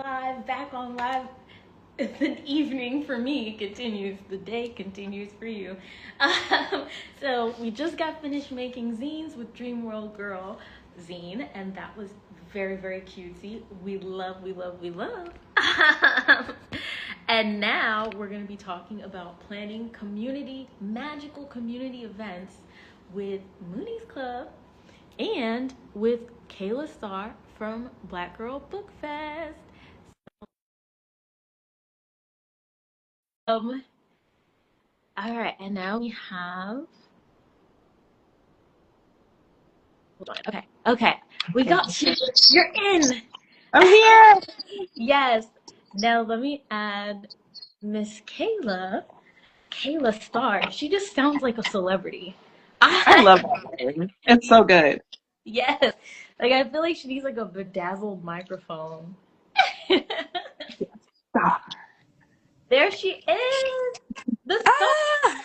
live, back on live. The evening for me continues, the day continues for you. So we just got finished making zines with Dream World Girl zine, and that was very, very cutesy. We love. And now we're going to be talking about planning magical community events with Moonies Club and with Kayla Starr from Black Girl Book Fest. Um, all right, and now we have. Hold on. Okay. We Okay. got you. You're in. I'm here. Yes. Now let me add Miss Kayla Starr. She just sounds like a celebrity. I I, love that name. It's so good. yes. Like I feel like she needs like a bedazzled microphone. Stop. There she is. The star. Ah!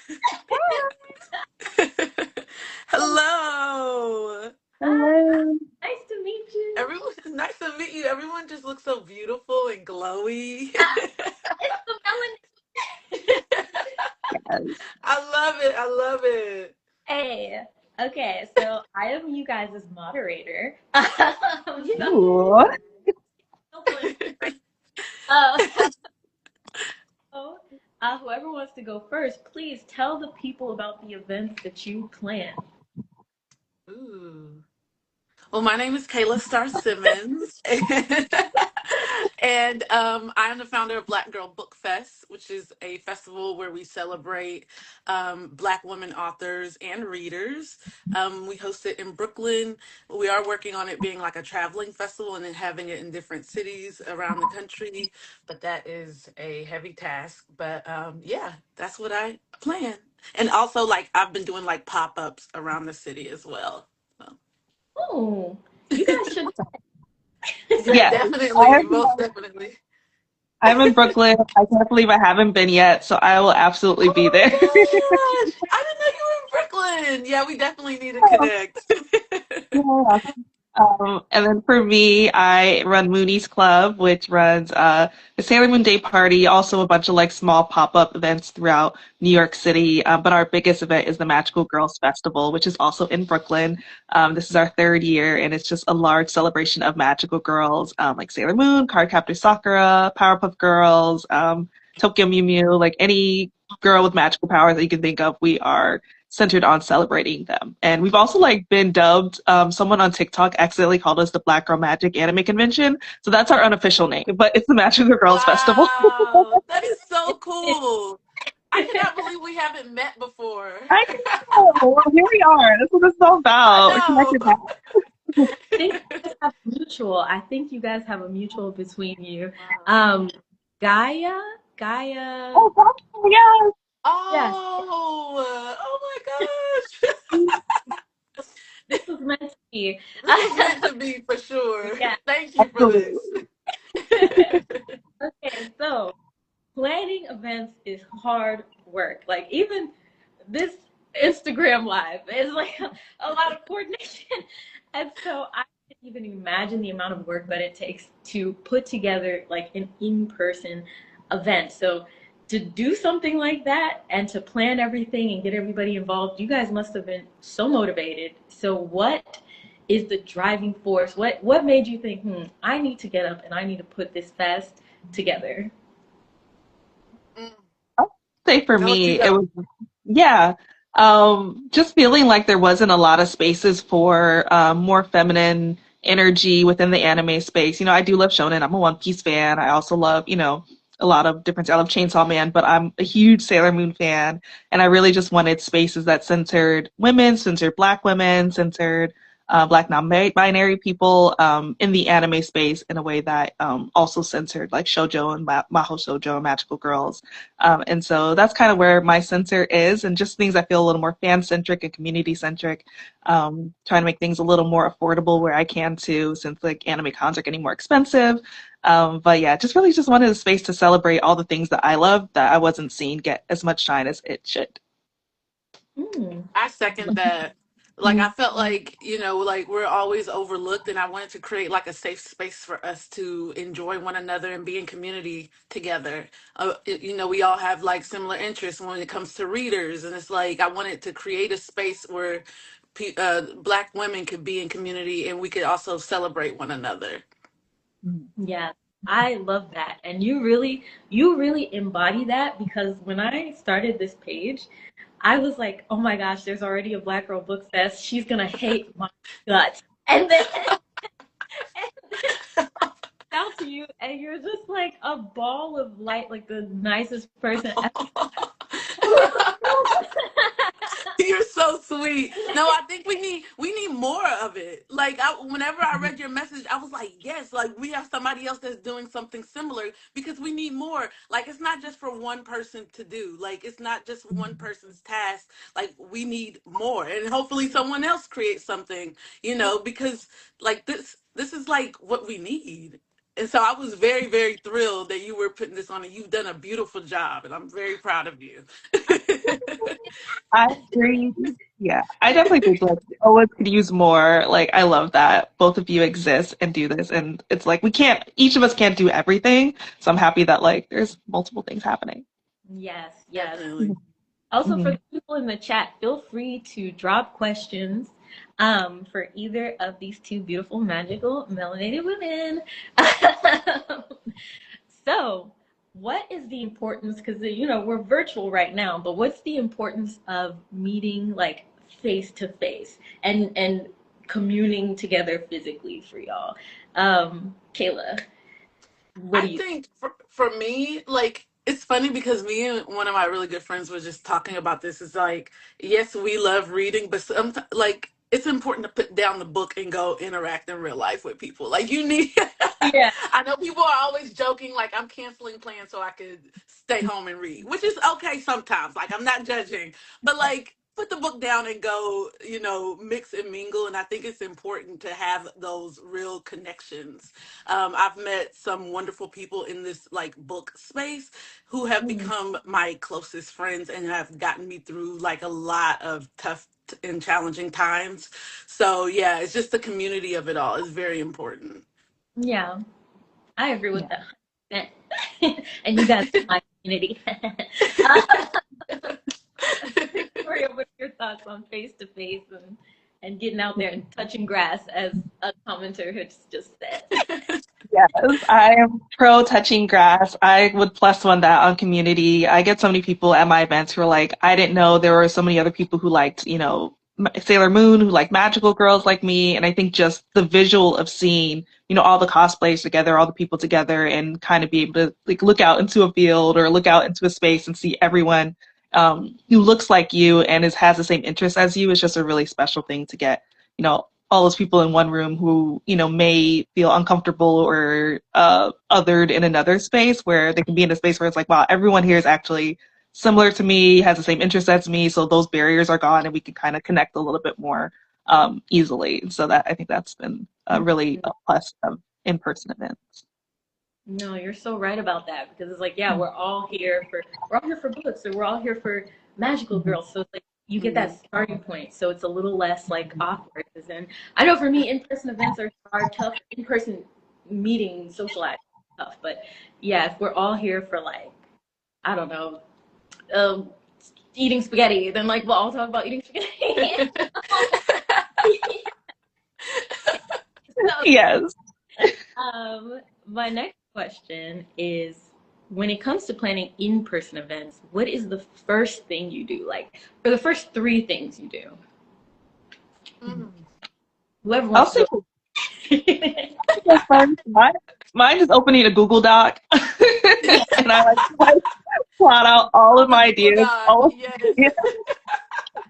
Hello. Hello. Nice to meet you. Everyone, nice to meet you. Everyone just looks so beautiful and glowy. It's the melanin. Yes. I love it. I love it. Hey, okay, so I am you guys' moderator. Ooh. Uh, so, whoever wants to go first, please tell the people about the events that you plan. Ooh. Well, my name is Kayla Starr Simmons, and I'm the founder of Black Girl Book Fest, which is a festival where we celebrate Black women authors and readers. We host it in Brooklyn. We are working on it being like a traveling festival and then having it in different cities around the country, but that is a heavy task. But yeah, that's what I plan. And also, like, I've been doing like pop ups around the city as well. So. Oh, you guys should. Yeah, Yes. definitely, most definitely. I'm in Brooklyn. I can't believe I haven't been yet, so I will absolutely be Oh there. my gosh! I didn't know you were in Brooklyn. Yeah, we definitely need to connect. Yeah. And then for me, I run Moonies Club, which runs the Sailor Moon Day Party, also a bunch of like small pop-up events throughout New York City. But our biggest event is the Magical Girls Festival, which is also in Brooklyn. This is our third year, and it's just a large celebration of magical girls, like Sailor Moon, Cardcaptor Sakura, Powerpuff Girls, Tokyo Mew Mew, like any girl with magical powers that you can think of, we are centered on celebrating them. And we've also like been dubbed, someone on TikTok accidentally called us the Black Girl Magic Anime Convention. So that's our unofficial name, but it's the Magical Girls Festival. Wow, that is so cool. I cannot believe we haven't met before. I know. Well, here we are. That's what this is all I about. We know. connected back. I think you guys have a mutual between you. Wow. Um, Gaia, Gaia. Oh, God, yes. Yes, Oh, oh my gosh. this was meant to be. This was meant to be for sure. Yeah. Thank you for Absolutely. this. Okay, so planning events is hard work. Like even this Instagram live is like a lot of coordination. And so I can't even imagine the amount of work that it takes to put together like an in-person event. So to do something like that and to plan everything and get everybody involved, you guys must have been so motivated. So what is the driving force? What made you think, I need to get up and I need to put this fest together? Mm, I'll say for I'll let you me, it go. was, yeah, just feeling like there wasn't a lot of spaces for more feminine energy within the anime space. You know, I do love shonen. I'm a One Piece fan. I also love, a lot of different. I love Chainsaw Man, but I'm a huge Sailor Moon fan, and I really just wanted spaces that centered women, centered Black women, centered Black non-binary people in the anime space in a way that also centered like shoujo and maho shoujo and magical girls. And so that's kind of where my center is, and just things I feel a little more fan centric and community centric. Trying to make things a little more affordable where I can too, since like anime cons are getting more expensive. But yeah, just really just wanted a space to celebrate all the things that I love that I wasn't seeing get as much shine as it should. Hmm. I second that. Like I felt like, like we're always overlooked, and I wanted to create like a safe space for us to enjoy one another and be in community together. We all have like similar interests when it comes to readers, and it's like I wanted to create a space where Black women could be in community and we could also celebrate one another. Yeah, I love that. And you really embody that because when I started this page, I was like, oh my gosh, there's already a Black Girl Book Fest. She's gonna hate my guts. And then out to you, and you're just like a ball of light, like the nicest person ever. You're so sweet. No, I think we need more of it. Like whenever I read your message, I was like, yes, like we have somebody else that's doing something similar because we need more. Like it's not just for one person to do. Like it's not just one person's task. Like we need more, and hopefully someone else creates something. Because like this is like what we need. And so I was very, very thrilled that you were putting this on, and you've done a beautiful job, and I'm very proud of you. I agree. Yeah, I definitely think like we always could use more. Like I love that both of you exist and do this, and it's like we can't, each of us can't do everything. So I'm happy that like there's multiple things happening. Yes, yes. Definitely. Also, for Mhm. the people in the chat, feel free to drop questions for either of these two beautiful, magical, melanated women. So, what is the importance? Because we're virtual right now, but what's the importance of meeting like face to face and communing together physically for y'all? Kayla, what I do you? think for me, like it's funny because me and one of my really good friends were just talking about this. It's like, yes, we love reading, but sometimes like it's important to put down the book and go interact in real life with people. Like you need Yeah. I know people are always joking like I'm canceling plans so I could stay home and read, which is okay sometimes. Like I'm not judging, but like put the book down and go, mix and mingle. And I think it's important to have those real connections. I've met some wonderful people in this like book space who have Mm, become my closest friends and have gotten me through like a lot of tough and challenging times. So yeah, it's just the community of it all is very important. yeah, I agree with Yeah. that. And you guys are my community. uh, Victoria, what are your thoughts on face to face and getting out there and touching grass, as a commenter has just said? Yes, I am pro touching grass. I would plus one that on community. I get so many people at my events who are like, I didn't know there were so many other people who liked, Sailor Moon, who like magical girls like me. And I think just the visual of seeing, all the cosplays together, all the people together, and kind of be able to like look out into a field or look out into a space and see everyone who looks like you and has the same interests as you is just a really special thing to get, all those people in one room who, may feel uncomfortable or othered in another space where they can be in a space where it's like, wow, everyone here is actually similar to me, has the same interests as me, so those barriers are gone and we can kind of connect a little bit more easily. So that I think that's been really a plus of in-person events. No, you're so right about that because it's like, yeah, we're all here for books, or we're all here for magical Mhm. girls. So it's like you get that Mhm. starting point, so it's a little less like awkward. Because then I know for me, in-person events are tough. In-person meeting, socializing, is tough. But yeah, if we're all here for like, I don't know, um, eating spaghetti, then like we'll all talk about eating spaghetti. So, Yes. my next question is, when it comes to planning in-person events, what is the first thing you do? Like, for the first three things you do. Mm. Whoever I'll wants say to for go. go first. Mine is opening a Google Doc, and I like plot out all On of the my Google ideas. Doc, All yes.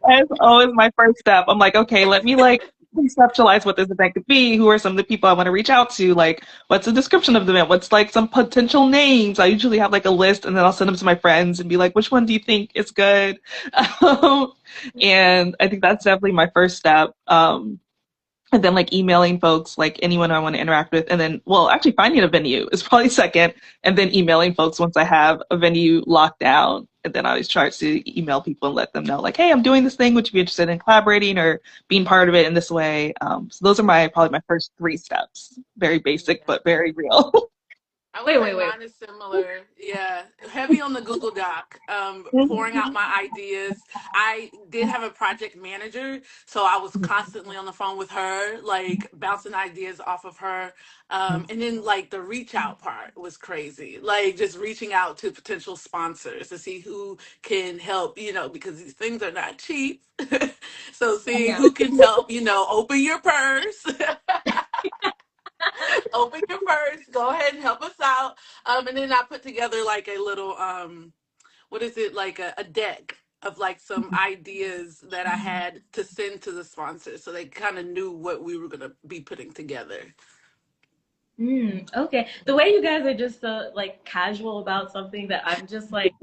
That's always my first step. I'm like, okay, let me like conceptualize what this event could be. Who are some of the people I want to reach out to? Like, what's the description of the event? What's like some potential names? I usually have like a list and then I'll send them to my friends and be like, which one do you think is good? Um, and I think that's definitely my first step. and then like emailing folks, like anyone I want to interact with, and then well, actually finding a venue is probably second, and then emailing folks once I have a venue locked down. And then I always try to email people and let them know, like, hey, I'm doing this thing. Would you be interested in collaborating or being part of it in this way? So those are my probably my first three steps. Very basic, Yeah. but very real. I would Wait, say wait, wait. mine is similar. Yeah, heavy on the Google Doc, pouring out my ideas. I did have a project manager, so I was constantly on the phone with her, like bouncing ideas off of her. And then like the reach out part was crazy, like just reaching out to potential sponsors to see who can help, because these things are not cheap. So seeing Yeah. who can help, open your purse. Open your purse. Go ahead and help us out. And then I put together like a little what is it, like a deck of like some ideas that I had to send to the sponsors, so they kind of knew what we were gonna be putting together. Okay. The way you guys are just so like casual about something that I'm just like,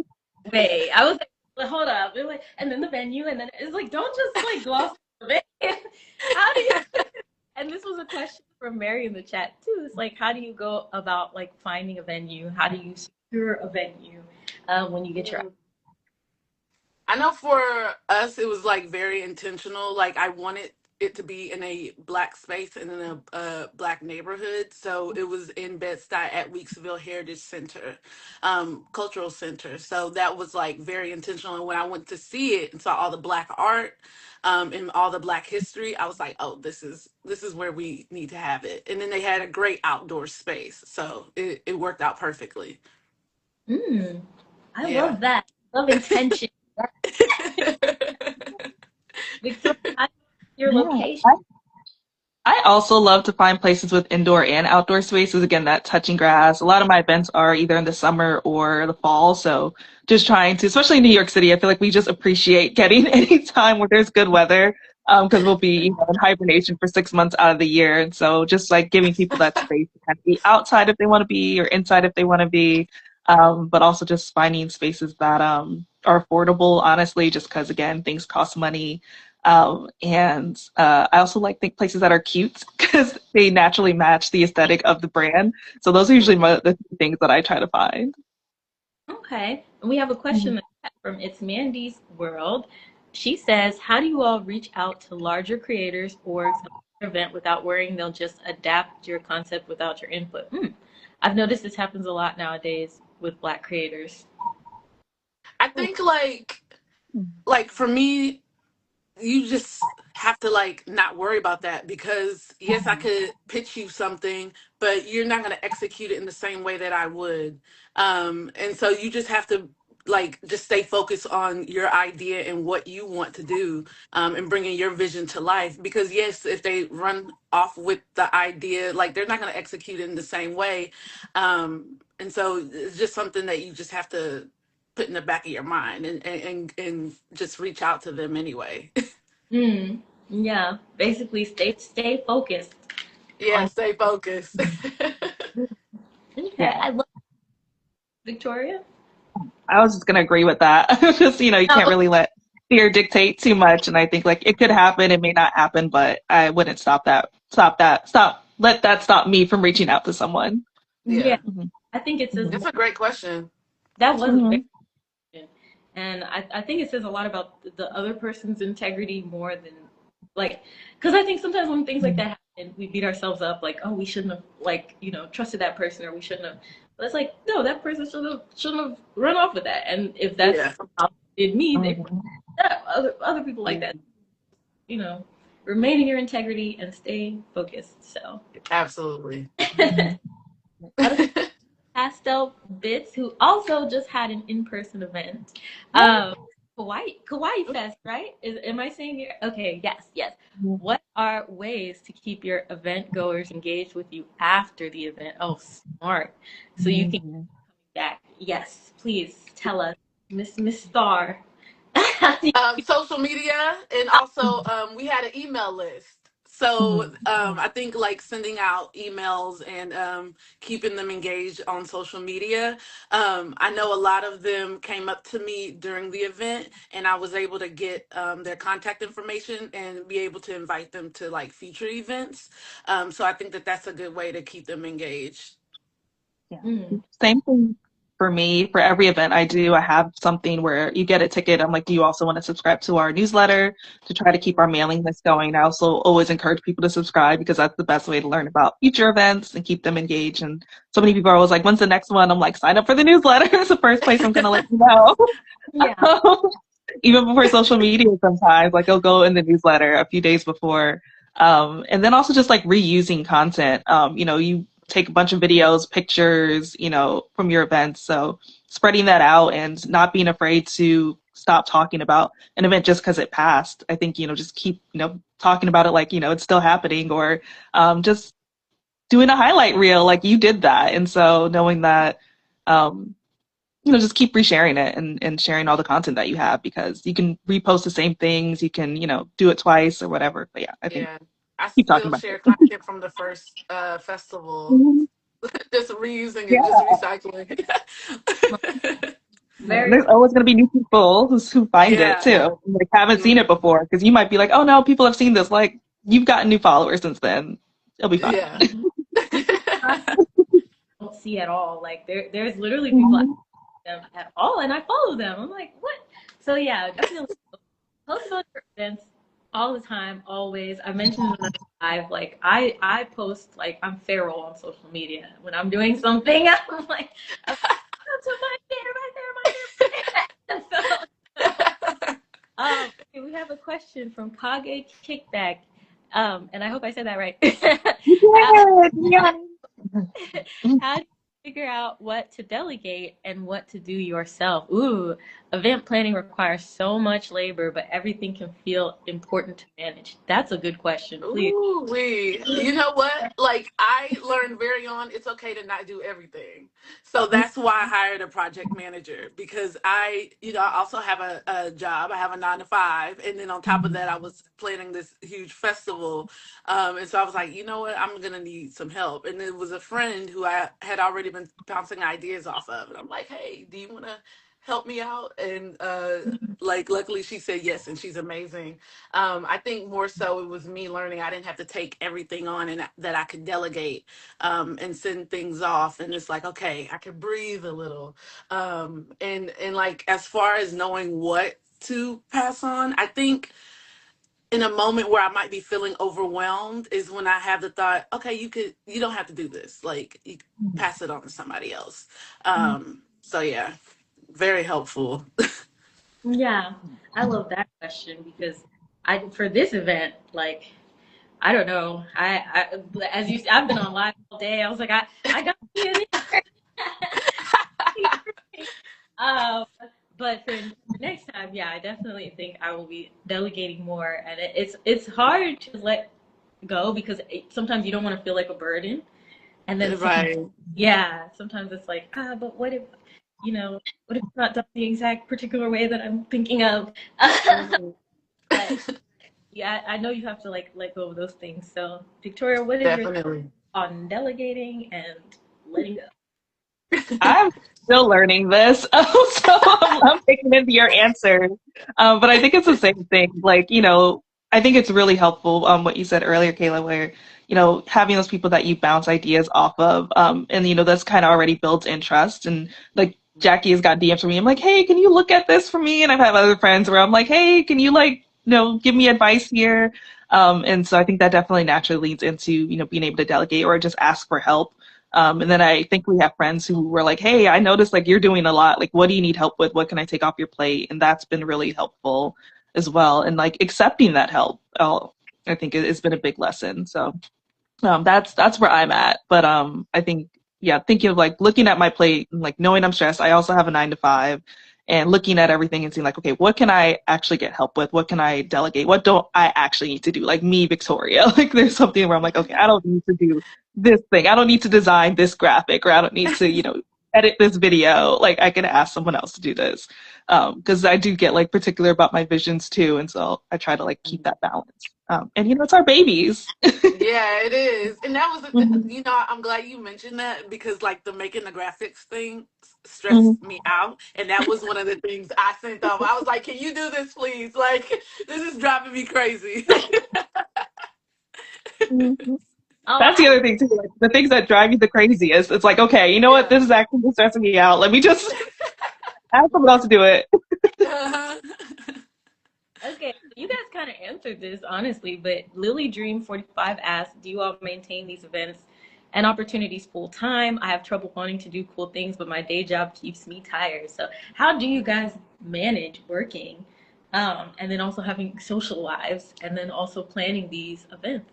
wait. I was like, well, hold up. They're like, and then the venue, and then it's like, don't just like gloss over it. How do you? And this was a question from Mary in the chat too. It's like, how do you go about like finding a venue? How do you secure a venue when you get your? I know for us, it was like very intentional. Like I wanted it to be in a black space and in a black neighborhood. So it was in Bed-Stuy at Weeksville Heritage Center, Cultural Center. So that was like very intentional. And when I went to see it and saw all the black art, and all the black history, I was like, oh, this is where we need to have it. And then they had a great outdoor space. So it worked out perfectly. Mm, I Yeah. love that. Love intention. Victoria, how do you your Yeah. location? I also love to find places with indoor and outdoor spaces. Again, that touching grass. A lot of my events are either in the summer or the fall. So just trying to, especially in New York City, I feel like we just appreciate getting any time where there's good weather. Because we'll be, in hibernation for 6 months out of the year. And so just like giving people that space to kind of be outside if they want to be or inside if they want to be. But also just finding spaces that are affordable, honestly, just because again, things cost money. And I also like think places that are cute because they naturally match the aesthetic of the brand. So those are usually the things that I try to find. Okay. And we have a question Mhm. in the chat from It's Mandy's World. She says, how do you all reach out to larger creators or to an event without worrying they'll just adapt your concept without your input? I've noticed this happens a lot nowadays with Black creators. I think like for me, you just have to like not worry about that, because yes, I could pitch you something, but you're not going to execute it in the same way that I would. And so you just have to like just stay focused on your idea and what you want to do, and bringing your vision to life, because yes, if they run off with the idea, like they're not going to execute it in the same way. And so it's just something that you just have to put in the back of your mind, and just reach out to them anyway. Mm, yeah. Basically, stay focused Yeah, on. stay focused. Okay. Yeah. I love Victoria. I was just gonna agree with that. Just, you can't Oh, really let fear dictate too much. And I think like it could happen, it may not happen, but I wouldn't stop that. Stop that. Stop. Let that stop me from reaching out to someone. yeah. Yeah, Mhm. I think it says it's a great question. that was a very Mhm. and I think it says a lot about the other person's integrity more than like, because I think sometimes when things like that happen, we beat ourselves up like, oh, we shouldn't have like trusted that person or we shouldn't have. But it's like, no, that person shouldn't have run off with that. And if that's Yeah, how they did me, they Mhm. that other people like that, you know, remain in your integrity and stay focused. So absolutely. Pastel Bits, who also just had an in-person event. Mhm. Kawaii Fest, right? Am I saying it? Okay, yes, yes. What are ways to keep your event goers engaged with you after the event? Oh, smart. So you can Mhm. come back. Yes, please tell us, Miss Starr. Social media, and also we had an email list. So Mhm. I think like sending out emails and keeping them engaged on social media. I know a lot of them came up to me during the event, and I was able to get their contact information and be able to invite them to like future events. So I think that that's a good way to keep them engaged. Yeah. Mm. Same thing for me. For every event I do, I have something where you get a ticket. I'm like, do you also want to subscribe to our newsletter to try to keep our mailing list going? I also always encourage people to subscribe because that's the best way to learn about future events and keep them engaged. And so many people are always like, when's the next one? I'm like, sign up for the newsletter. It's the first place I'm going to let you know. Yeah. Even before social media sometimes, like I'll go in the newsletter a few days before. And then also just like reusing content. You take a bunch of videos, pictures, from your events. So spreading that out and not being afraid to stop talking about an event just because it passed. I think, just keep, talking about it like, it's still happening or just doing a highlight reel like you did that. And so knowing that, um, just keep resharing it and sharing all the content that you have because you can repost the same things. You can, do it twice or whatever. But yeah, I think Yeah, I keep talking still about share it. content from the first festival, Mhm. just reusing Yeah. it, just recycling. Yeah. Very There's always going to be new people who find it Yeah. too, and, like haven't seen it Mhm. before because you might be like, oh no, people have seen this. Like you've gotten new followers since then. It'll be fine. Yeah. new content I don't see at all. Like there's literally people I Mhm. don't see them at all, and I follow them. I'm like, what? So yeah, definitely post about your events all the time, always. I mentioned in the live, like I post like I'm feral on social media when I'm doing something. I'm to my there, right there, my there. Okay, we have a question from Kage Kickback, and I hope I said that right. You How did, yeah. how do you figure out what to delegate and what to do yourself? Ooh, event planning requires so much labor, but everything can feel important to manage. That's a good question. Please. Ooh, you know what? Like I learned very on, it's okay to not do everything. So that's why I hired a project manager because I also have a job. I have a 9 to 5, and then on top of that, I was planning this huge festival. And so I was like, you know what? I'm gonna need some help. And it was a friend who I had already been bouncing ideas off of, and I'm like, hey, do you want to help me out? And like, luckily, she said yes, and she's amazing. I think more so it was me learning I didn't have to take everything on and that I could delegate and send things off. And it's like, okay, I could breathe a little. And like as far as knowing what to pass on, I think in a moment where I might be feeling overwhelmed is when I have the thought, okay, you don't have to do this. Like you pass it on to somebody else. So yeah, very helpful. Yeah, I love that question because I for this event, like I don't know. As you, I've been on live all day. I was like, I got to be in here. um, but for next time, yeah, I definitely think I will be delegating more, and it's hard to let go because sometimes you don't want to feel like a burden, and then Right. yeah, sometimes it's like but what if what if it's not done the exact particular way that I'm thinking of? Mhm. But yeah, I know you have to like let go of those things. So, Victoria, what is your thought Definitely. on delegating and letting go? I'm still learning this, so I'm taking into your answers. But I think it's the same thing. Like, I think it's really helpful, what you said earlier, Kayla, where, having those people that you bounce ideas off of, and, that's kind of already built in trust. And like Jackie has got DMs from me. I'm like, hey, can you look at this for me? And I've had other friends where I'm like, hey, can you like, give me advice here? And so I think that definitely naturally leads into, being able to delegate or just ask for help. And then I think we have friends who were like, hey, I noticed like you're doing a lot. Like, what do you need help with? What can I take off your plate? And that's been really helpful as well. And like accepting that help, I think it's been a big lesson. So that's where I'm at. But I think yeah, thinking of like looking at my plate and like knowing I'm stressed. I also have a 9 to 5, and looking at everything and seeing like, okay, what can I actually get help with? What can I delegate? What don't I actually need to do? Like me, Victoria. Like there's something where I'm like, okay, I don't need to do this thing. I don't need to design this graphic, or I don't need to, edit this video. Like I can ask someone else to do this. Because I do get like particular about my visions too. And so I try to like keep that balance. And it's our babies. Yeah, it is. And that was, Mhm. I'm glad you mentioned that because like the making the graphics thing Mhm. stressed me out. And that was one of the things I sent off. I was like, can you do this, please? Like, this is driving me crazy. Mhm. Oh, That's the other thing too. Like the things that drive you the craziest. It's like, okay, you know what? Yeah. This is actually stressing me out. Let me just ask someone else to do it. Uh-huh. okay. You guys kind of answered this honestly, but Lily Dream 45 asked, "Do you all maintain these events and opportunities full time? I have trouble wanting to do cool things, but my day job keeps me tired. So, how do you guys manage working, and then also having social lives, and then also planning these events?"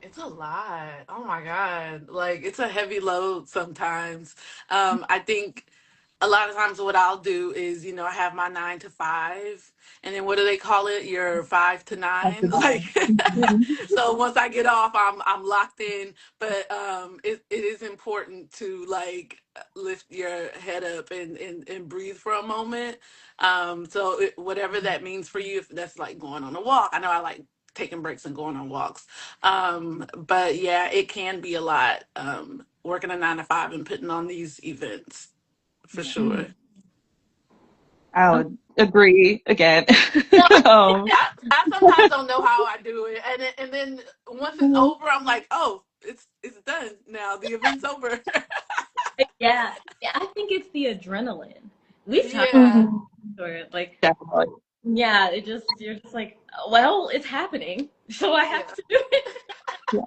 It's a lot. Oh my God. Like it's a heavy load sometimes. I think a lot of times what I'll do is, I have my 9 to 5 and then what do they call it? Your 5 to 9. Like so once I get off I'm locked in. But it is important to like lift your head up and breathe for a moment. So whatever that means for you, if that's like going on a walk. I know I like taking breaks and going on walks. But yeah, it can be a lot. Working a 9 to 5 and putting on these events for Yeah. sure. I Oh, would agree again. no. um, I sometimes don't know how I do it, and then once it's over, I'm like, oh, it's done now. The event's over. Yeah. Yeah, I think it's the adrenaline. We've talked Yeah, mhm, about it, like, definitely. yeah, you're just like, well, it's happening, so I have yeah, to do it. Yeah.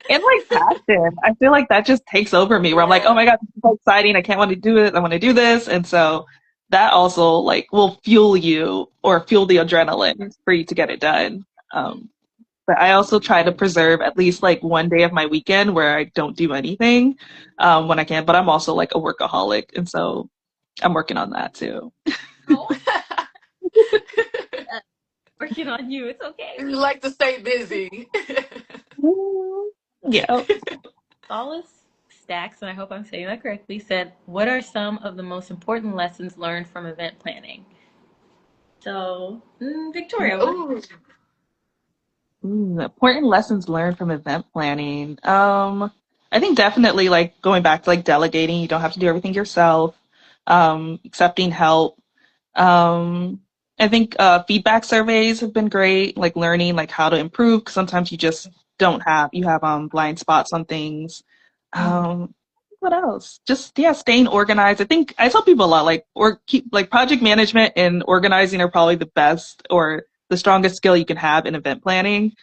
And like passion, I feel like that just takes over me where I'm like, oh yeah. my God, this is so exciting. I can't want to do it. I want to do this. And so that also like will fuel you or fuel the adrenaline for you to get it done. Um, but I also try to preserve at least like one day of my weekend where I don't do anything when I can. But I'm also like a workaholic. And so I'm working on that too. Oh, working on you. It's okay. You like to stay busy. Yeah. Solace Stacks, and I hope I'm saying that correctly, said, "What are some of the most important lessons learned from event planning?" So, Victoria, what? Ooh. Important lessons learned from event planning. I think definitely like going back to like delegating, you don't have to do everything yourself. Accepting help. Um, I think feedback surveys have been great, like learning like how to improve. 'Cause sometimes you just don't have you have blind spots on things. Mm, What else? Just yeah, staying organized. I think I tell people a lot like or keep like project management and organizing are probably the best or the strongest skill you can have in event planning,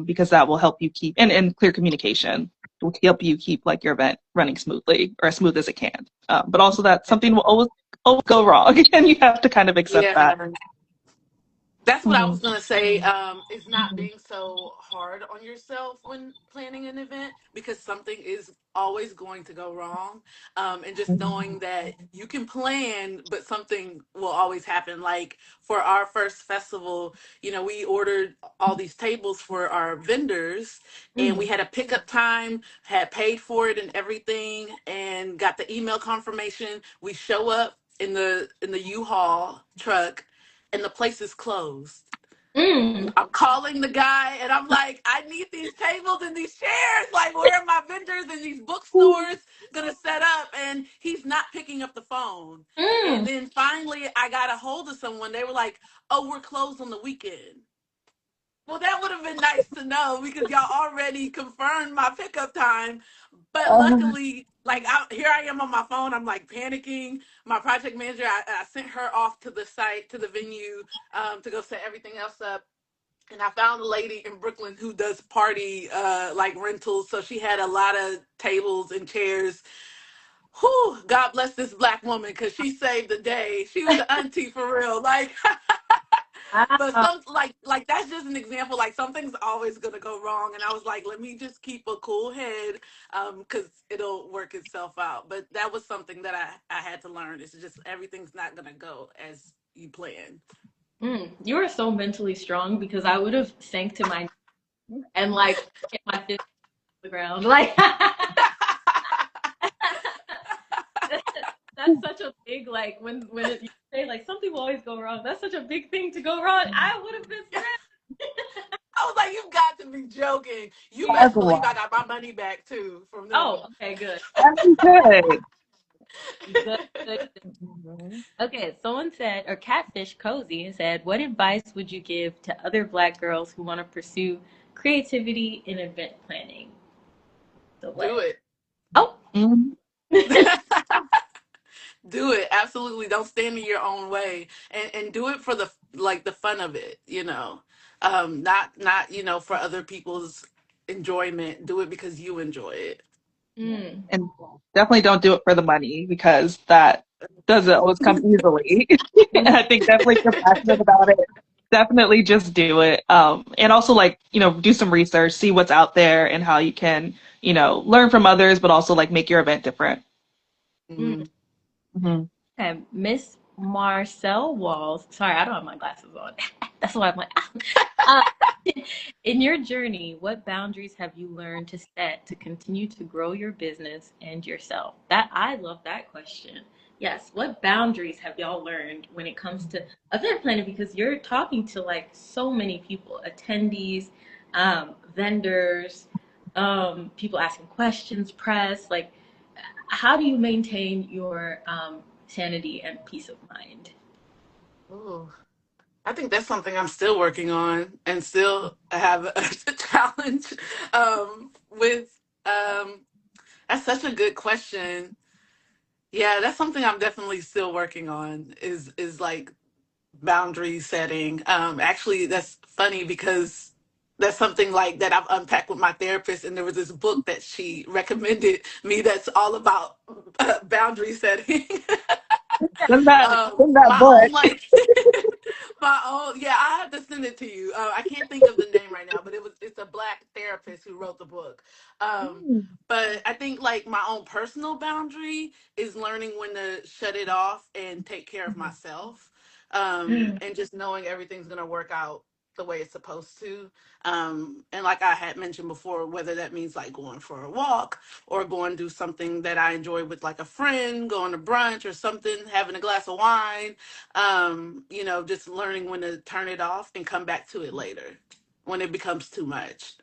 because that will help you keep and clear communication will help you keep like your event running smoothly or as smooth as it can. But also that something will always go wrong, and you have to kind of accept that. Yeah. That's what I Mhm. was gonna say. Is not being so hard on yourself when planning an event because something is always going to go wrong. And just knowing that you can plan, but something will always happen. Like for our first festival, we ordered all these tables for our vendors, and we mm, had a pickup time, had paid for it and everything, and got the email confirmation. We show up in the U-Haul truck and the place is closed. mm, I'm calling the guy and I'm like, I need these tables and these chairs. Like, where are my vendors and these bookstores gonna set up? And he's not picking up the phone. And mm, then finally, I got a hold of someone. They were like, oh, we're closed on the weekend. Well, that would have been nice to know because y'all already confirmed my pickup time. But luckily, like here I am on my phone. I'm like panicking. My project manager, I sent her off to the site, to the venue, to go set everything else up. And I found a lady in Brooklyn who does party like rentals. So she had a lot of tables and chairs. Whew, God bless this black woman because she saved the day. She was the auntie for real. Like but wow. some like that's just an example. Like something's always gonna go wrong, and I was like, let me just keep a cool head, because it'll work itself out. But that was something that I had to learn. It's just everything's not gonna go as you plan. You are so mentally strong because I would have sank to my knees and like hit my fist on the ground. Like, that's such a big like when you say like something will always go wrong. That's such a big thing to go wrong. I would have been stressed. I was like, you've got to be joking. You Yeah. best That's a believe I lot. got my money back too from Oh, them. okay, good. That's good. Good, good. Mhm. Okay, someone said, or Catfish Cozy said, what advice would you give to other Black girls who want to pursue creativity in event planning? So Do what? it. Oh. Mhm. Do it. Absolutely. Don't stand in your own way, and do it for the like the fun of it, you know. Not, you know, for other people's enjoyment. Do it because you enjoy it. Mm, And definitely don't do it for the money because that doesn't always come easily. And mm, I think definitely if you're passionate about it, definitely just do it. And also like, do some research, see what's out there and how you can, learn from others, but also like make your event different. mm. Mhm. Hmm. Okay, Miss Marcel Walls. Sorry, I don't have my glasses on. That's why I'm like, uh, in your journey, what boundaries have you learned to set to continue to grow your business and yourself? That I love that question. Yes, what boundaries have y'all learned when it comes to event planning? Because you're talking to like so many people, attendees, vendors, people asking questions, press. Like, how do you maintain your sanity and peace of mind? Ooh. I think that's something I'm still working on and still have a challenge with. That's such a good question. Yeah, that's something I'm definitely still working on. Is like boundary setting. Actually, that's funny because that's something like that I've unpacked with my therapist, and there was this book that she recommended me that's all about boundary setting. In that, in that My book. own like my own, yeah, I have to send it to you. I can't think of the name right now, but it's a black therapist who wrote the book. um Mm. but I think like my own personal boundary is learning when to shut it off and take care of myself, Mm, and just knowing everything's gonna work out the way it's supposed to. And like I had mentioned before, whether that means like going for a walk or going to do something that I enjoy with like a friend, going to brunch or something, having a glass of wine, just learning when to turn it off and come back to it later when it becomes too much.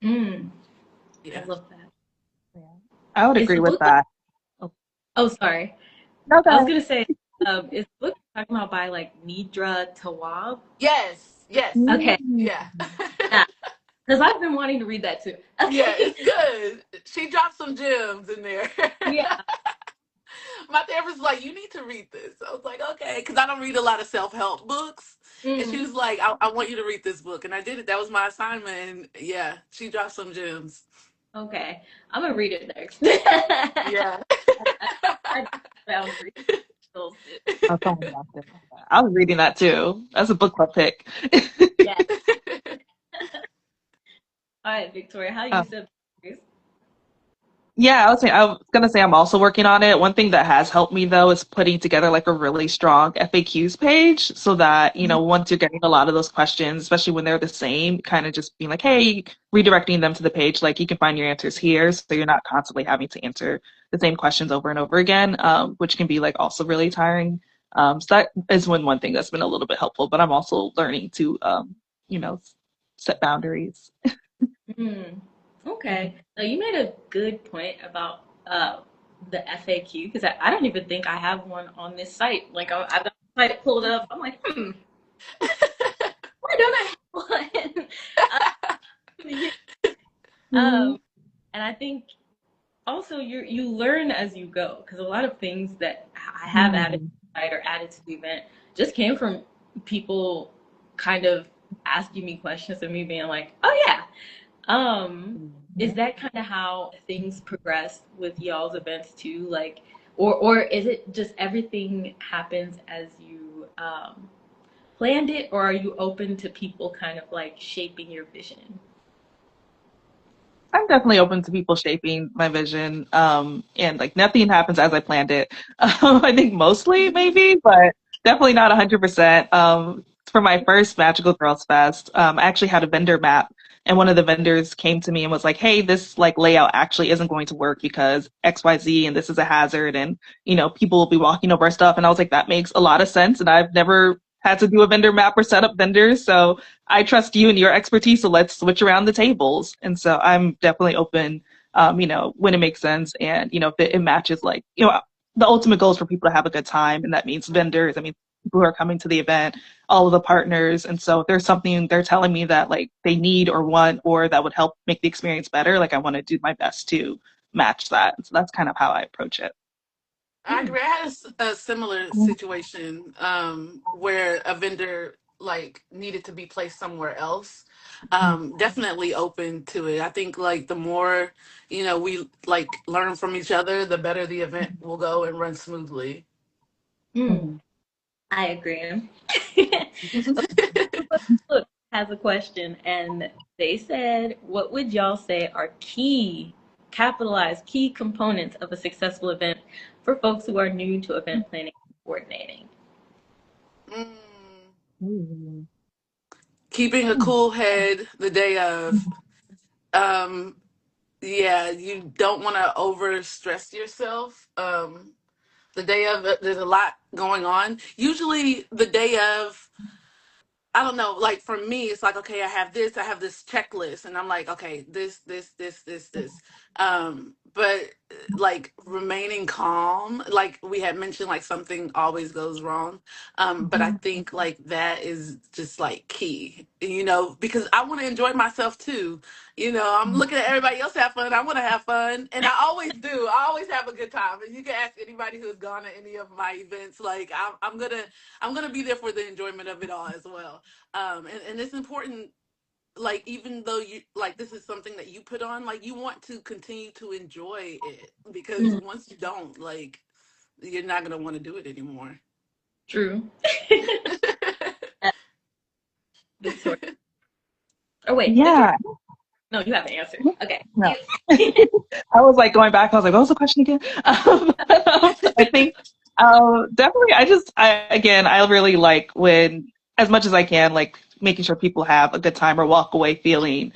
mm, I Yeah. love that. Yeah. I would Is agree the with book? that. Oh, Oh, sorry. no, I was go gonna say, is the book talking about by like Nidra Tawwab? Yes. Yes. Okay, ahead. Yeah. yeah, because I've been wanting to read that too. Yeah, Okay, it's good. She dropped some gems in there. yeah. My therapist was like, "You need to read this." I was like, "Okay," because I don't read a lot of self-help books. And she Mm, was like, I want you to read this book," and I did it. That was my assignment, and yeah, she dropped some gems. okay, I'm gonna read it next. I, Yeah. I boundaries. Those two. Oh, sorry about that. I was reading that too. That's a book club pick. Yeah. All right, Victoria, how you set boundaries? Yeah, I was gonna say I'm also working on it. One thing that has helped me though is putting together like a really strong FAQs page so that, once you're getting a lot of those questions, especially when they're the same, kind of just being like, hey, redirecting them to the page, like you can find your answers here. So you're not constantly having to answer the same questions over and over again, which can be like also really tiring. So that is one thing that's been a little bit helpful, but I'm also learning to, you know, set boundaries. Mm, okay. Now you made a good point about the FAQ because I don't even think I have one on this site. Like I've got the site pulled up. I'm like, why don't I have one? Yeah. Mhm. And I think also you learn as you go because a lot of things that I have added to Mhm. the site or added to the event just came from people kind of asking me questions and me being like, oh yeah. Is Mhm. that kind of how things progress with y'all's events too? Like, or is it just everything happens as you planned it, or are you open to people kind of like shaping your vision? I'm definitely open to people shaping my vision. And like nothing happens as I planned it. I think mostly maybe, but definitely not 100%. For my first Magical Girls Fest, I actually had a vendor map and one of the vendors came to me and was like, "Hey, this like layout actually isn't going to work because XYZ and this is a hazard and people will be walking over our stuff." And I was like, "That makes a lot of sense." And I've never had to do a vendor map or set up vendors, so I trust you and your expertise. So let's switch around the tables. And so I'm definitely open, when it makes sense and if it matches like the ultimate goal is for people to have a good time, and that means vendors. I mean, people who are coming to the event, all of the partners. And so if there's something they're telling me that like they need or want or that would help make the experience better, like I want to do my best to match that. So that's kind of how I approach it. I agree. I had a similar situation where a vendor like needed to be placed somewhere else. Definitely open to it. I think like the more we like learn from each other, the better the event will go and run smoothly. Mm, Mhm. I agree. Look, has a question, and they said, "What would y'all say are key, capitalized key components of a successful event for folks who are new to event planning and coordinating?" Mm. Mhm. Keeping a cool head the day of. Um, yeah, you don't want to over stress yourself. The day of, there's a lot going on. Usually, the day of, I don't know, like for me, it's like, okay, I have this checklist, and I'm like, okay, this. But like remaining calm, like we had mentioned, like something always goes wrong. But I think like that is just like key, because I want to enjoy myself too. I'm looking at everybody else have fun. I want to have fun, and I always do. I always have a good time. And you can ask anybody who's gone to any of my events. Like I'm gonna be there for the enjoyment of it all as well. And it's important, like even though you like this is something that you put on, like you want to continue to enjoy it, because Mm, once you don't, like you're not gonna want to do it anymore. true. Victoria. Oh wait, Victoria. Yeah. No, you haven't answered. Okay. No. I was like going back. I was like, "What was the question again?" I think definitely. Again, I really like when, as much as I can, like making sure people have a good time or walk away feeling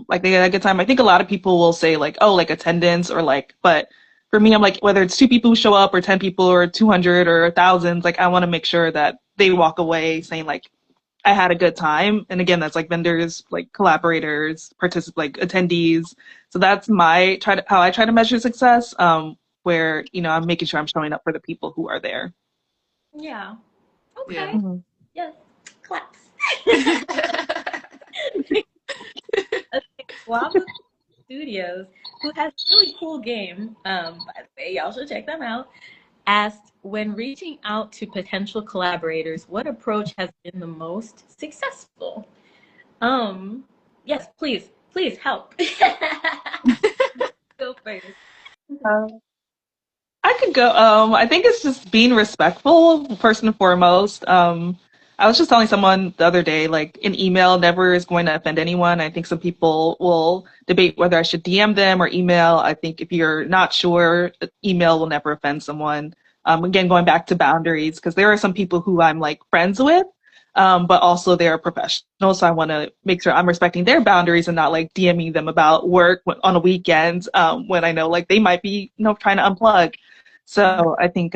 like they had a good time. I think a lot of people will say like, "Oh, like attendance," or like, but for me, I'm like, whether it's two people who show up or 10 people or 200 or thousands, like I want to make sure that they walk away saying like, I had a good time. And again, that's like vendors, like collaborators, like attendees. So that's how I try to measure success. Where, I'm making sure I'm showing up for the people who are there. Yeah. Yeah. Okay. Mhm. Yes. Claps. Okay. Guava Studios, who has a really cool game. By the way, y'all should check them out. Asked, when reaching out to potential collaborators, what approach has been the most successful? Um, yes, please help. Go first. I could go. I think it's just being respectful first and foremost. I was just telling someone the other day, like an email never is going to offend anyone. I think some people will debate whether I should DM them or email. I think if you're not sure, email will never offend someone. Again, going back to boundaries, because there are some people who I'm like friends with, but also they're professionals. So I want to make sure I'm respecting their boundaries and not like DMing them about work on a weekend when I know like they might be, trying to unplug. So I think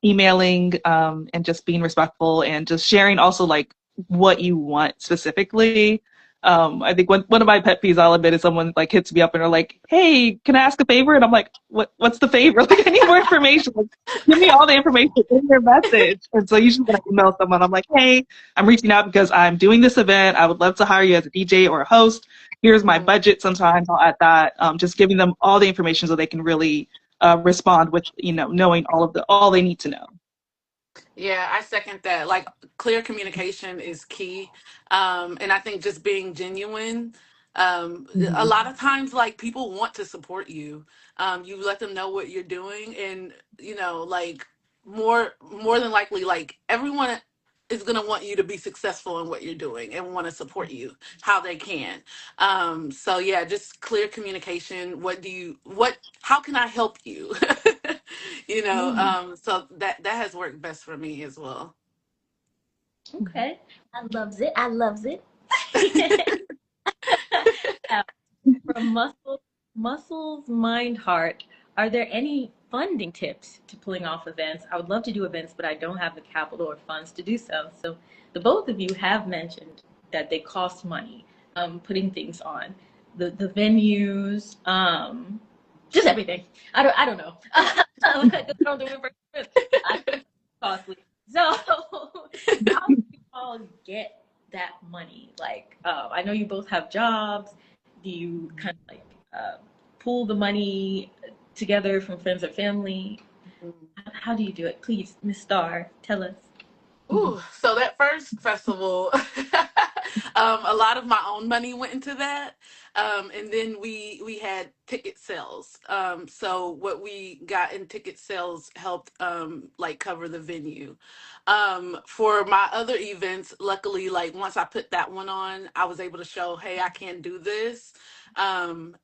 emailing and just being respectful and just sharing also like what you want specifically. I think one of my pet peeves, I'll admit, is someone like hits me up and are like, "Hey, can I ask a favor?" And I'm like, What's the favor? Like, I need more information. Like, give me all the information in your message." And so usually when I email someone, I'm like, "Hey, I'm reaching out because I'm doing this event. I would love to hire you as a DJ or a host. Here's my Mhm. budget." Sometimes I'll add that. Just giving them all the information so they can really respond with knowing all they need to know. Yeah, I second that. Like clear communication is key. And I think just being genuine. A Mhm. lot of times like people want to support you. You let them know what you're doing, and like more than likely like everyone is going to want you to be successful in what you're doing and want to support you how they can. So yeah, just clear communication. How can I help you? Mm, So that has worked best for me as well. okay. I loves it. I loves it. Yeah, from muscles, mind, heart. Are there any funding tips to pulling off events? I would love to do events, but I don't have the capital or funds to do so. So the both of you have mentioned that they cost money, putting things on. The venues, just everything. I don't know. I don't do it for I know it's costly. So how do you all get that money? Like, I know you both have jobs. Do you kind of like pool the money together from friends or family? How do you do it? Please, Miss Starr, tell us. Ooh, so that first festival, a lot of my own money went into that, and then we had ticket sales. So what we got in ticket sales helped like cover the venue. For my other events, luckily, like once I put that one on, I was able to show, hey, I can do this, and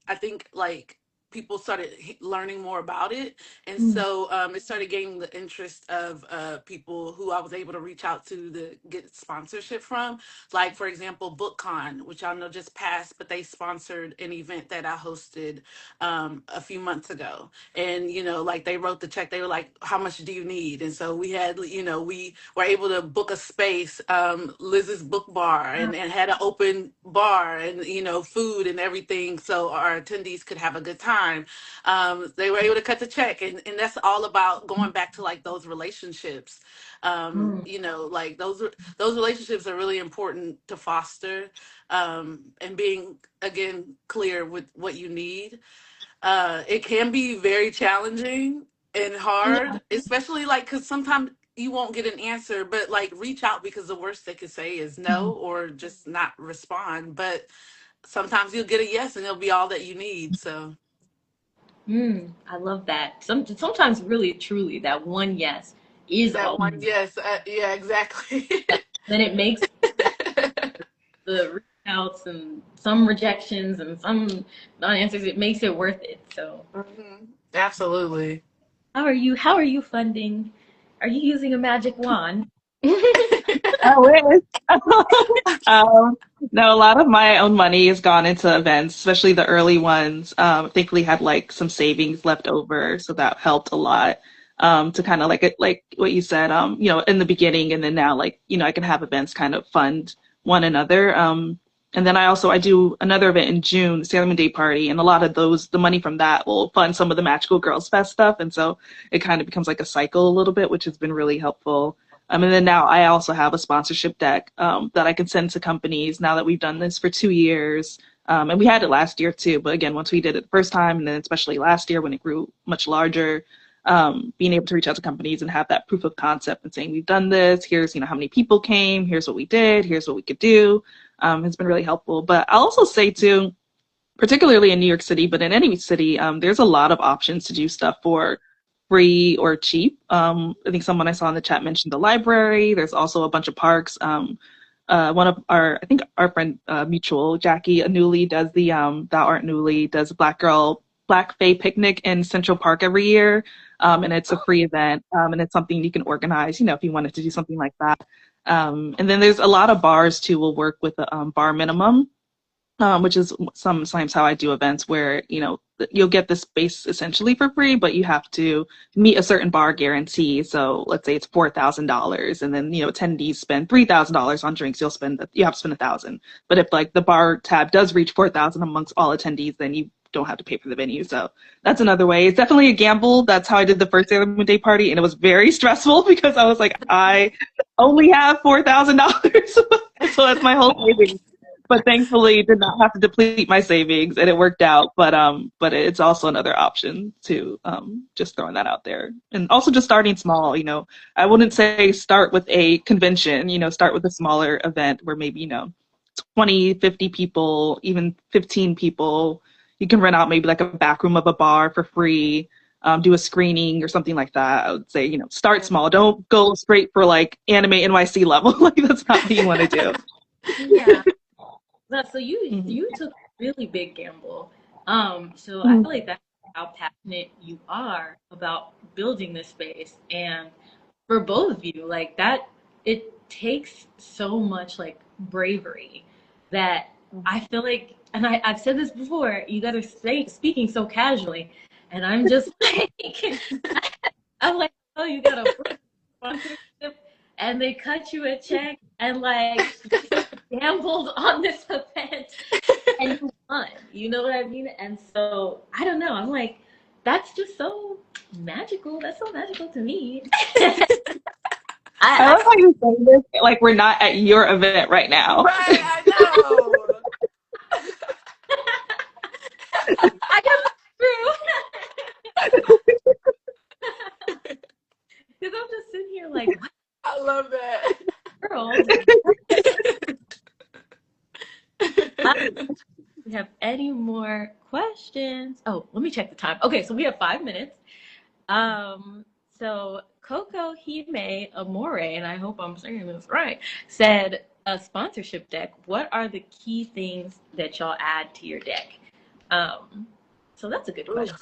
I think like people started learning more about it, and Mm. so it started gaining the interest of people who I was able to reach out to get sponsorship from. Like, for example, BookCon, which I know just passed, but they sponsored an event that I hosted a few months ago. And, like they wrote the check, they were like, how much do you need? And so we had, we were able to book a space, Liz's Book Bar, and had an open bar and, food and everything so our attendees could have a good time. They were able to cut the check, and that's all about going back to like those relationships. Mm. Like those relationships are really important to foster, and being again clear with what you need. It can be very challenging and hard, Yeah. especially like because sometimes you won't get an answer, but like reach out, because the worst they could say is no or just not respond. But sometimes you'll get a yes and it'll be all that you need. So I love that. Sometimes really truly that one yes is that all. one yes, yeah, exactly. Then it makes the reach outs and some rejections and some non-answers. It makes it worth it. So Absolutely. how are you funding? Are you using a magic wand? I wish. um, no, a lot of my own money has gone into events, especially the early ones. Thankfully had like some savings left over, so that helped a lot. To kind of like what you said, in the beginning, and then now, like, I can have events kind of fund one another. And then I do another event in June, the Sailor Moon Day Party, and a lot of the money from that will fund some of the Magical Girls Fest stuff, and so it kind of becomes like a cycle a little bit, which has been really helpful. And then now I also have a sponsorship deck that I can send to companies now that we've done this for 2 years. And we had it last year too, but again, once we did it the first time, and then especially last year when it grew much larger, being able to reach out to companies and have that proof of concept and saying, we've done this, here's, how many people came, here's what we did, here's what we could do, has been really helpful. But I'll also say too, particularly in New York City, but in any city, there's a lot of options to do stuff for free or cheap. I think someone I saw in the chat mentioned the library. There's also a bunch of parks. One of I think our friend mutual Jackie Anuli does the Thou Art Newly does a Black Fae picnic in Central Park every year, and it's a free event, and it's something you can organize. If you wanted to do something like that. And then there's a lot of bars too. Will work with a bar minimum, which is sometimes how I do events where, you'll get the space essentially for free, but you have to meet a certain bar guarantee. So let's say it's $4,000 and then, attendees spend $3,000 on drinks. You have to spend 1,000. But if like the bar tab does reach 4,000 amongst all attendees, then you don't have to pay for the venue. So that's another way. It's definitely a gamble. That's how I did the first Sailor Moon Day party. And it was very stressful because I was like, I only have $4,000. So that's my whole savings, but thankfully did not have to deplete my savings and it worked out. But it's also another option to just throwing that out there. And also just starting small. I wouldn't say start with a convention, start with a smaller event where maybe, 20, 50 people, even 15 people. You can rent out maybe like a back room of a bar for free. Do a screening or something like that. I would say, start small. Don't go straight for like anime NYC level. Like that's not what you want to do. Yeah. So you Mhm. you took a really big gamble. So I Mhm. feel like that's how passionate you are about building this space. And for both of you, like that, it takes so much like bravery that I feel like and I've said this before, you guys are speaking so casually, and I'm just like, I'm like, oh, you got a sponsorship, and they cut you a check, and like you gambled on this event, and you won. You know what I mean? And so I don't know. I'm like, that's just so magical. That's so magical to me. I I love how you say this like we're not at your event right now. Right, I know. I guess it's true. Because I'm just sitting here like, what I love that. world? We have any more questions? Oh, let me check the time. Okay, so we have 5 minutes. Um, so Coco Hime Amore, and I hope I'm saying this right, said a sponsorship deck. What are the key things that y'all add to your deck? Um, so that's a good question.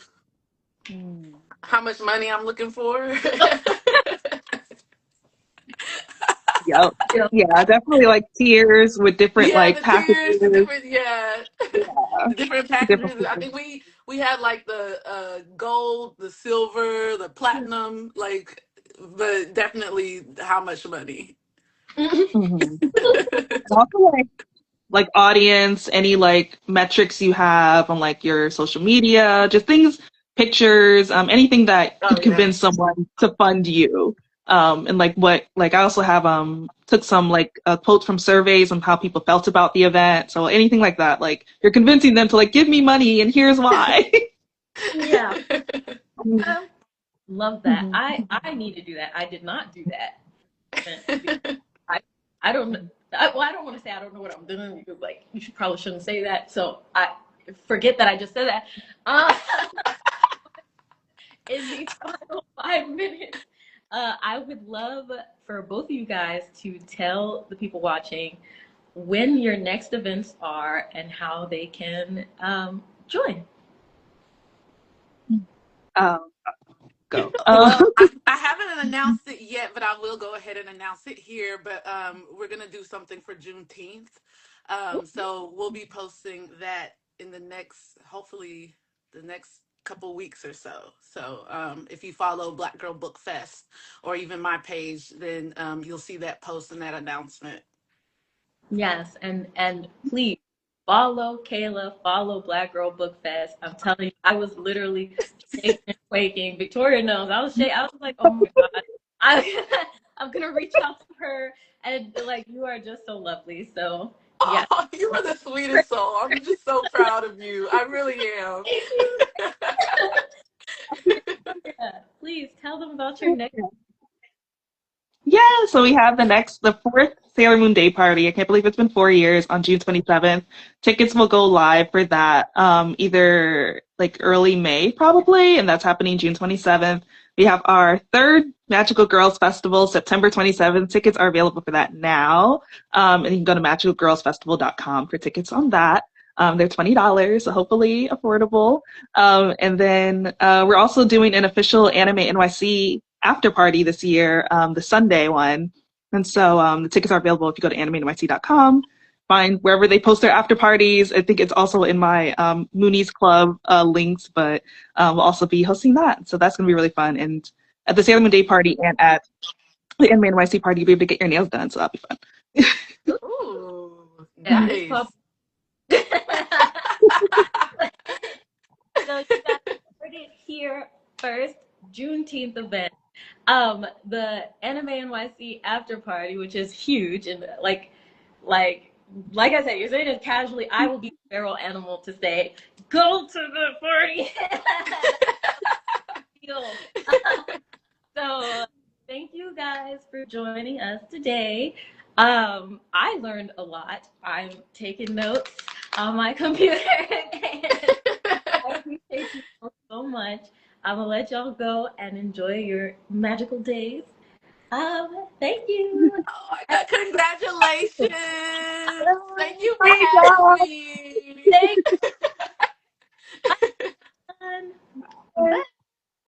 How much money I'm looking for? Yep. Yeah. Yeah, definitely like tiers with different Yeah, like the tiers, the packages. different, yeah, Yeah, the different different packages. I tiers. think we had like the gold, the silver, the platinum, like, but definitely how much money. Hmm. And also like audience, any like metrics you have on like your social media, just things, pictures, anything that Oh could convince yes. someone to fund you. And like what, like I also have took some like quotes from surveys on how people felt about the event. So anything like that, like you're convincing them to like give me money and here's why. Yeah. I love that. Mhm. I need to do that. I did not do that. I I don't well, I don't want to say I don't know what I'm doing because like you should probably shouldn't say that. So I forget that I just said that. Uh, in these final 5 minutes, I would love for both of you guys to tell the people watching when your next events are and how they can join. Um, go. Well, I haven't announced it yet, but I will go ahead and announce it here. But we're gonna do something for Juneteenth, so we'll be posting that in the next, hopefully, the next couple weeks or so. So if you follow Black Girl Book Fest or even my page, then you'll see that post and that announcement. Yes, and please follow Kayla, follow Black Girl Book Fest. I'm telling you, I was literally shaking and quaking. Victoria knows I was shaking. I was like, oh my God, I, I'm gonna reach out to her, and like you are just so lovely. So yeah, Oh, you are the sweetest soul. I'm just so proud of you. I really am. thank you. Yeah, please tell them about your next. Yeah, so we have the fourth Sailor Moon Day party. I can't believe it's been 4 years on June 27th. Tickets will go live for that either like early May probably, and that's happening June 27th. We have our third Magical Girls Festival, September 27th. Tickets are available for that now. And you can go to magicalgirlsfestival.com for tickets on that. They're $20, so hopefully affordable. And then we're also doing an official Anime NYC after party this year, the Sunday one. And so the tickets are available if you go to animenyc.com. Find wherever they post their after parties. I think it's also in my Moonies Club links, but we'll also be hosting that. So that's going to be really fun. And at the Sailor Moon Day party and at the Anime NYC party, you'll be able to get your nails done. So that'll be fun. Ooh, And this nice. pub. So you guys heard it here first, Juneteenth event. The Anime NYC after party, which is huge, and like like I said, you're saying it casually. I will be the feral animal to say, go to the party. So thank you guys for joining us today. I learned a lot. I'm taking notes on my computer. And I appreciate you so much. I'm gonna let y'all go and enjoy your magical days. Thank you. Oh my God, congratulations. Thank you for Great having job. me. Thank you. Bye.